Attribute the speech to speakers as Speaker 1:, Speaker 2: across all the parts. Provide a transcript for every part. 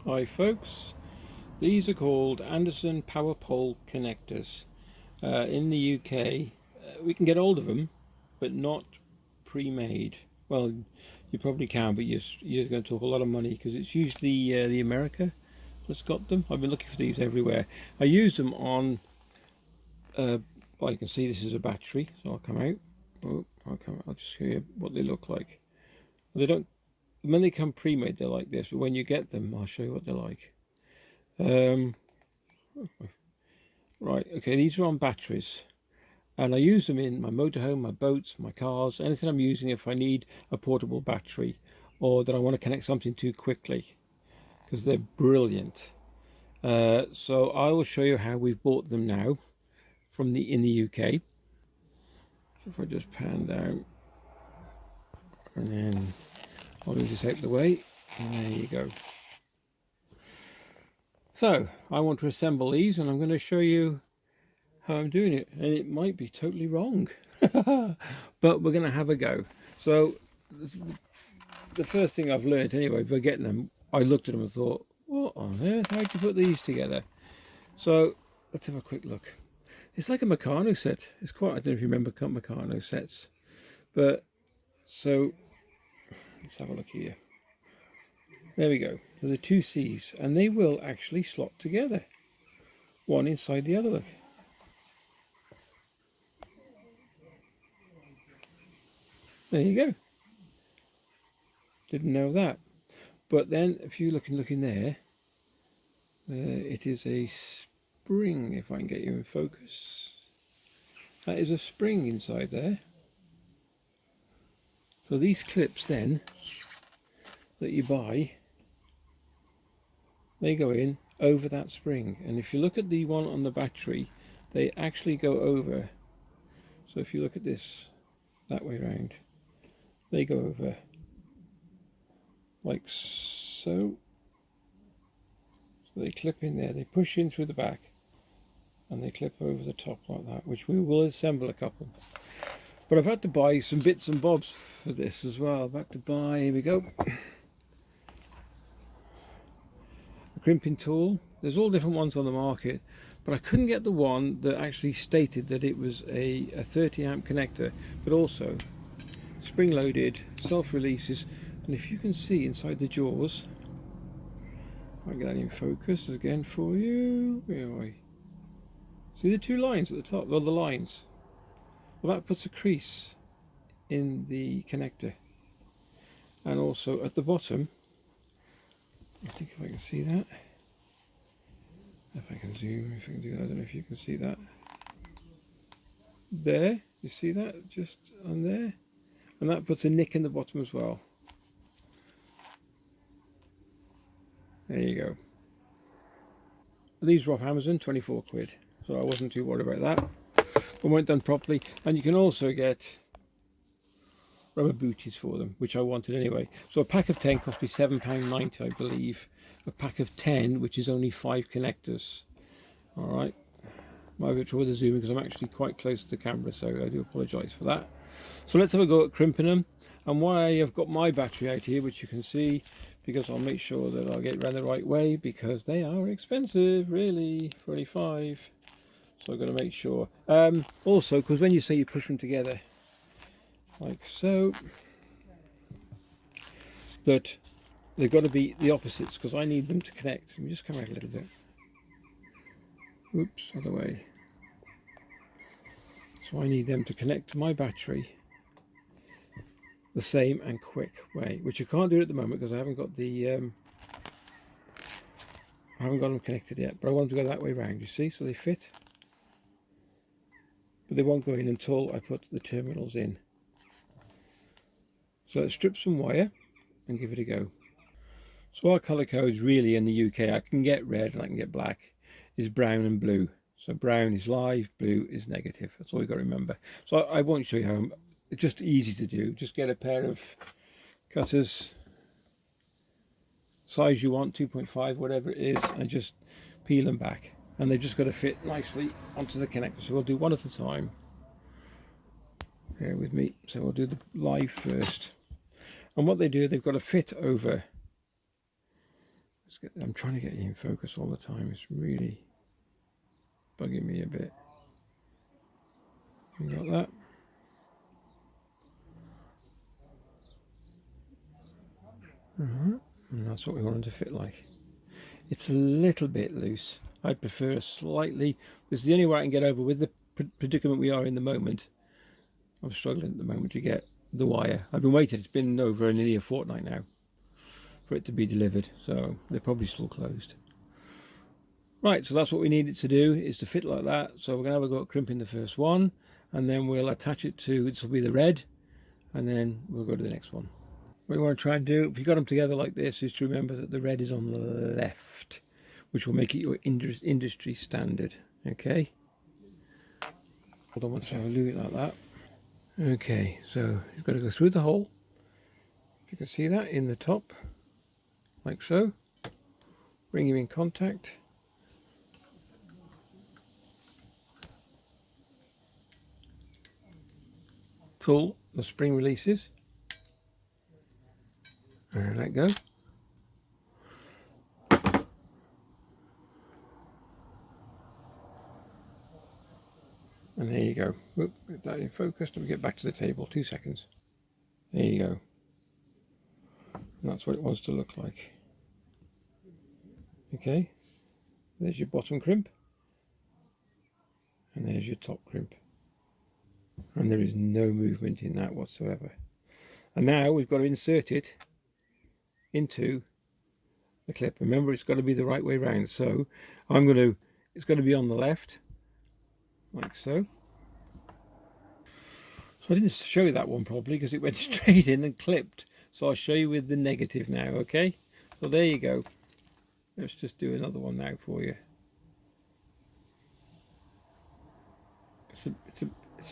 Speaker 1: Hi folks, these are called Anderson powerpole connectors. In the UK we can get hold of them but not pre-made. Well, you probably can, but you're going to talk a lot of money because it's usually the America that's got them. I've been looking for these everywhere. I use them on well, you can see this is a battery, so I'll come out. I'll just show you what they look like. They don't, when they come pre-made they're like this, but when you get them I'll show you what they're like. Right, okay, these are on batteries, and I use them in my motorhome, my boats, my cars, anything I'm using if I need a portable battery or that I want to connect something to quickly, because they're brilliant. So I will show you how we've bought them now from in the UK. So if I just pan down and then I'll move this out of the way, and there you go. So I want to assemble these and I'm going to show you how I'm doing it, and it might be totally wrong but we're going to have a go. So the first thing I've learned anyway by getting them, I looked at them and thought, what on earth, how'd you put these together? So let's have a quick look. It's like a Meccano set. It's quite, I don't know if you remember Meccano sets, but so let's have a look here. There we go. So the two C's, and they will actually slot together, one inside the other. Look. There you go. Didn't know that. But then if you look in there, it is a spring, if I can get you in focus. That is a spring inside there. So these clips then that you buy, they go in over that spring, and if you look at the one on the battery, they actually go over. So if you look at this that way around, they go over like so. So they clip in there, they push in through the back, and they clip over the top like that, which we will assemble a couple. But I've had to buy some bits and bobs for this as well. I've had to buy, here we go, a crimping tool. There's all different ones on the market, but I couldn't get the one that actually stated that it was a 30 amp connector, but also spring loaded, self releases. And if you can see inside the jaws, I'll get that in focus again for you. Where are we? See the two lines at the top? Well, the lines. Well, that puts a crease in the connector. And also at the bottom, I think if I can see that, if I can zoom, if I can do that, I don't know if you can see that. There, you see that just on there? And that puts a nick in the bottom as well. There you go. These were off Amazon, 24 quid. So I wasn't too worried about that. But weren't done properly. And you can also get rubber booties for them, which I wanted anyway. So a pack of 10 cost me £7.90, I believe. A pack of 10, which is only 5 connectors. All right. Might have a bit trouble with the zooming because I'm actually quite close to the camera, so I do apologise for that. So let's have a go at crimping them. And why I've got my battery out here, which you can see, because I'll make sure that I'll get around the right way, because they are expensive, really, for only 5. So I've got to make sure. Also, because when you say you push them together, like so, that they've got to be the opposites, because I need them to connect. Let me just come out a little bit. Oops, other way. So I need them to connect to my battery the same and quick way, which I can't do at the moment because I haven't got the I haven't got them connected yet, but I want them to go that way round, you see, so they fit, but they won't go in until I put the terminals in. So let's strip some wire and give it a go. So our colour codes really in the UK, I can get red and I can get black, is brown and blue. So brown is live, blue is negative. That's all you've got to remember. So I won't show you how. It's just easy to do. Just get a pair of cutters, size you want, 2.5, whatever it is, and just peel them back. And they've just got to fit nicely onto the connector. So we'll do one at a time. Bear with me. So we'll do the live first. And what they do, they've got to fit over. I'm trying to get you in focus all the time. It's really bugging me a bit. You got that? And that's what we want it to fit like. It's a little bit loose. I'd prefer a slightly, it's the only way I can get over with the predicament we are in the moment. I'm struggling at the moment to get the wire. I've been waiting, it's been over nearly a fortnight now for it to be delivered, so they're probably still closed. Right, so that's what we need it to do, is to fit like that. So we're going to have a go at crimping the first one, and then we'll attach it to, this will be the red, and then we'll go to the next one. What you want to try and do, if you got them together like this, is to remember that the red is on the left, which will make it your industry standard. Okay? Hold on one second, I'll do it like that. Okay, so you've got to go through the hole. If you can see that in the top, like so. Bring him in contact. Till the spring releases. And let go. And there you go. Oop, get that in focus. Let me get back to the table. 2 seconds. There you go. And that's what it wants to look like. Okay. There's your bottom crimp. And there's your top crimp. And there is no movement in that whatsoever. And now we've got to insert it into the clip. Remember, it's got to be the right way round. So it's got to be on the left, like so. So I didn't show you that one properly because it went straight in and clipped. So I'll show you with the negative now, okay? So there you go. Let's just do another one now for you. It's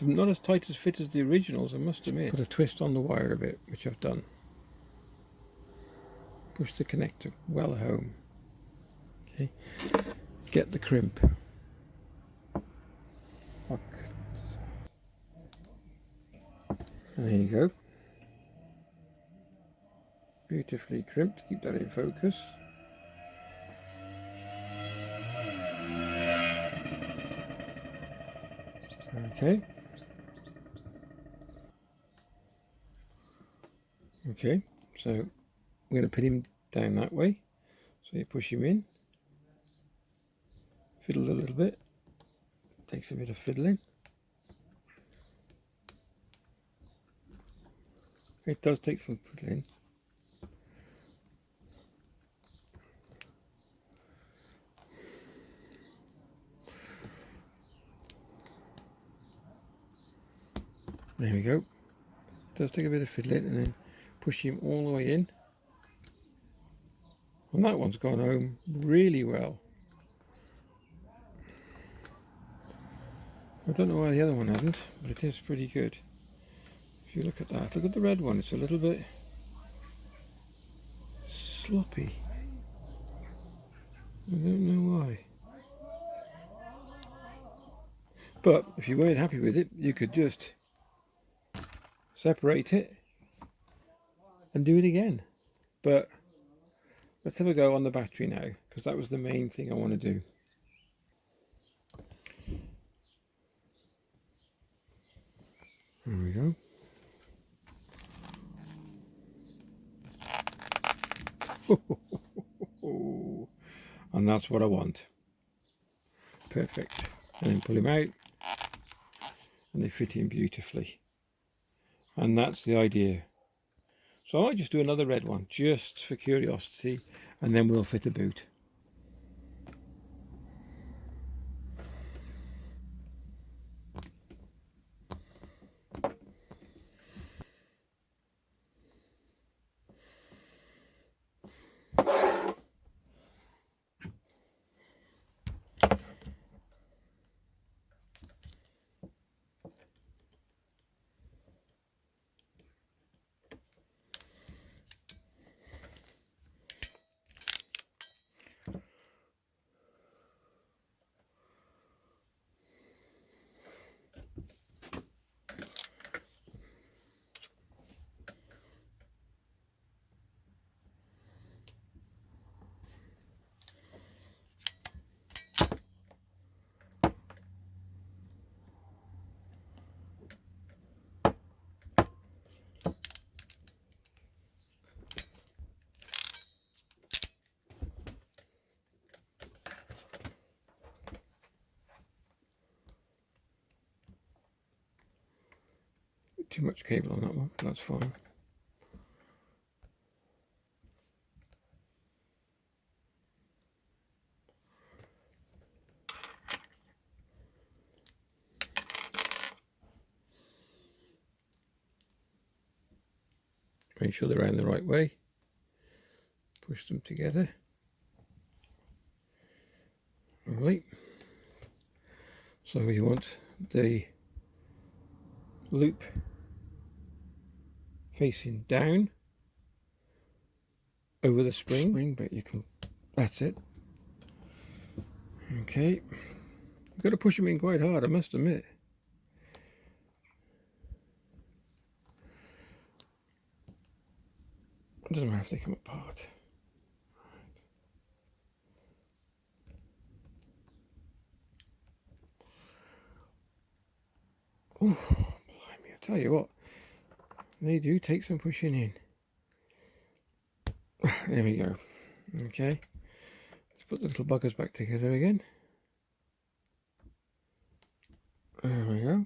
Speaker 1: not as tight as fit as the originals, I must admit. Put a twist on the wire a bit, which I've done. Push the connector well home. Okay. Get the crimp. And there you go. Beautifully crimped. Keep that in focus. Okay. Okay. So I'm going to put him down that way. So you push him in. Fiddle a little bit. Takes a bit of fiddling. It does take some fiddling. There we go. It does take a bit of fiddling, and then push him all the way in. And that one's gone home really well. I don't know why the other one hasn't, but it is pretty good. If you look at that, look at the red one, it's a little bit sloppy. I don't know why. But if you weren't happy with it, you could just separate it and do it again. But let's have a go on the battery now, because that was the main thing I want to do. There we go. And that's what I want. Perfect. And then pull him out, and they fit in beautifully. And that's the idea. So I might just do another red one, just for curiosity, and then we'll fit a boot. too much cable on that one. That's fine. Make sure they're around the right way. Push them together. Right. So you want the loop facing down over the spring, but you can, that's it. Okay. I've got to push them in quite hard, I must admit. It doesn't matter if they come apart. Oh, blimey, I tell you what, they do take some pushing in. There we go. Okay, let's put the little buggers back together again. There we go.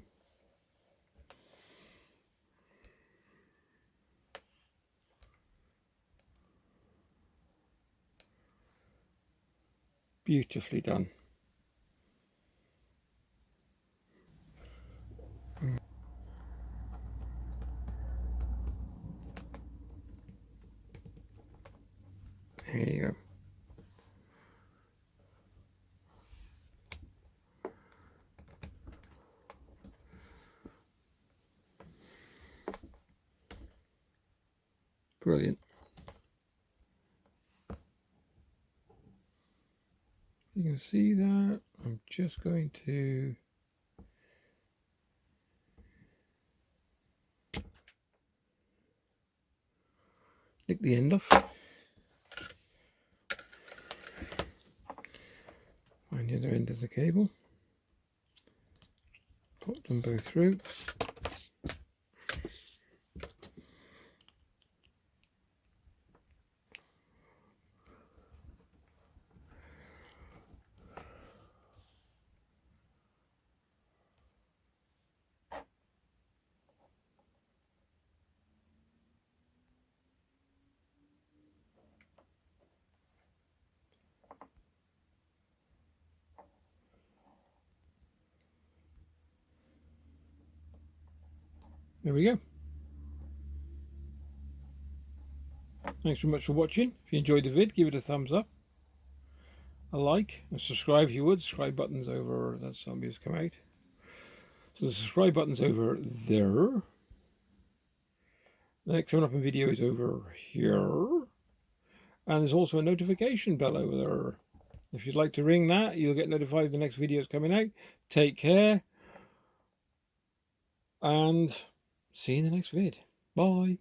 Speaker 1: Beautifully done. There you go. Brilliant. You can see that. I'm just going to nick the end off. Find the other end of the cable. Pop them both through. There we go. Thanks very much for watching. If you enjoyed the vid, give it a thumbs up, a like, and subscribe if you would. Subscribe button's over, that zombie has come out. So the subscribe button's over there. The next coming up in video is over here. And there's also a notification bell over there. If you'd like to ring that, you'll get notified the next video is coming out. Take care. And see you in the next vid. Bye.